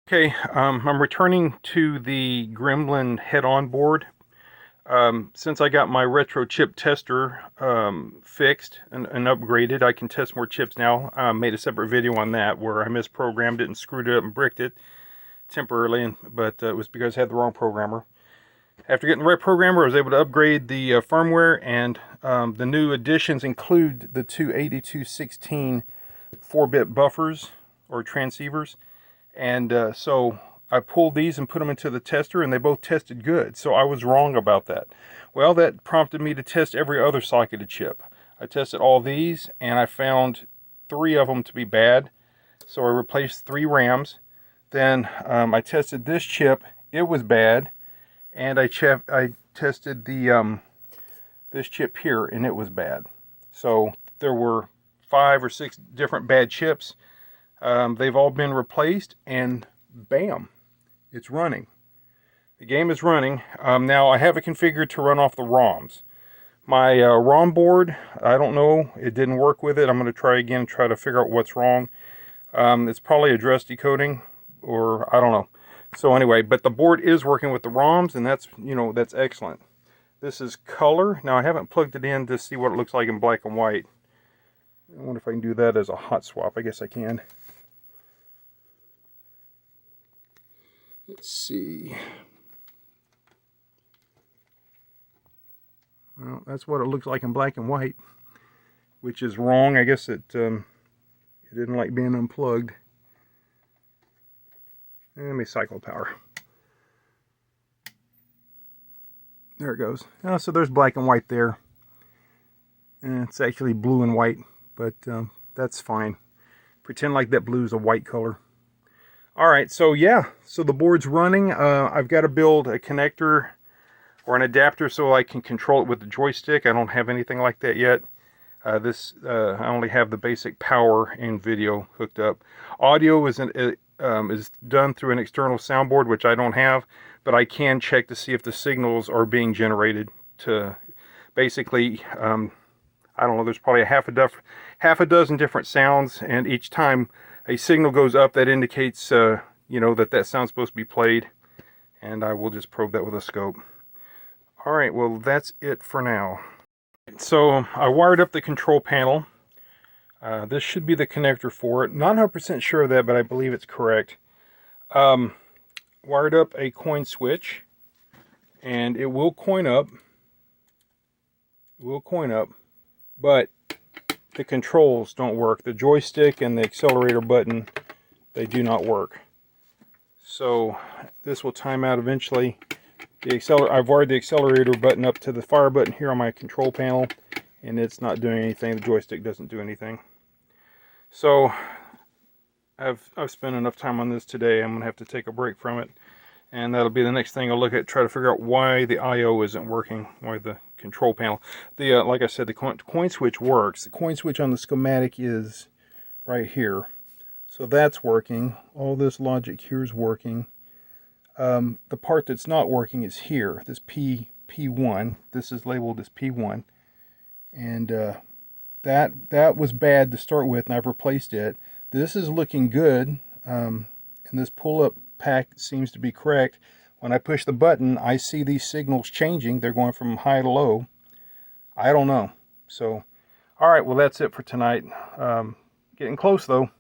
Okay, I'm returning to the Gremline Head-On board. Since I got my retro chip tester fixed and upgraded, I can test more chips now. I made a separate video on that where I misprogrammed it and screwed it up and bricked it temporarily, but it was because I had the wrong programmer. After getting the right programmer, I was able to upgrade the firmware, and the new additions include the two 8216 4-bit buffers or transceivers. And so I pulled these and put them into the tester, and they both tested good. So I was wrong about that. Well, that prompted me to test every other socketed chip. I tested all these, and I found 3 of them to be bad. So I replaced 3 RAMs. Then I tested this chip. It was bad. And I tested the this chip here, and it was bad. So there were 5 or 6 different bad chips. They've all been replaced, and bam, it's running. The game is running. Now I have it configured to run off the ROMs. My ROM board, I don't know, it didn't work with it. I'm going to try again and try to figure out what's wrong. It's probably address decoding, or I don't know. So anyway, but the board is working with the ROMs, and that's, that's excellent. This is color. Now I haven't plugged it in to see what it looks like in black and white. I wonder if I can do that as a hot swap. I guess I can. Let's see. Well, that's what it looks like in black and white, which is wrong. I guess it didn't like being unplugged. Let me cycle power. There it goes. Oh, so there's black and white there. And it's actually blue and white, but that's fine. Pretend like that blue is a white color. Alright, so yeah, so the board's running. I've got to build a connector or an adapter so I can control it with the joystick. I don't have anything like that yet. I only have the basic power and video hooked up. Audio is done through an external soundboard, which I don't have, but I can check to see if the signals are being generated to basically, I don't know, there's probably half a dozen different sounds, and each time a signal goes up, that indicates, that sound's supposed to be played, and I will just probe that with a scope. Alright, well, that's it for now. So, I wired up the control panel. This should be the connector for it. Not 100% sure of that, but I believe it's correct. Wired up a coin switch, and it will coin up. It will coin up, but the controls don't work. The joystick and the accelerator button, they do not work. So this will time out eventually. I've wired the accelerator button up to the fire button here on my control panel, and it's not doing anything. The joystick doesn't do anything. So I've spent enough time on this today. I'm gonna have to take a break from it, and that'll be the next thing I'll look at, try to figure out why the I/O isn't working, why the control panel. Like I said, the coin switch works. The coin switch on the schematic is right here, so that's working. All this logic here is working. The part that's not working is here. This P1. This is labeled as P1, and that was bad to start with, and I've replaced it. This is looking good, and this pull-up pack seems to be correct. When I push the button, I see these signals changing. They're going from high to low. I don't know. So, all right, well, that's it for tonight. Getting close, though.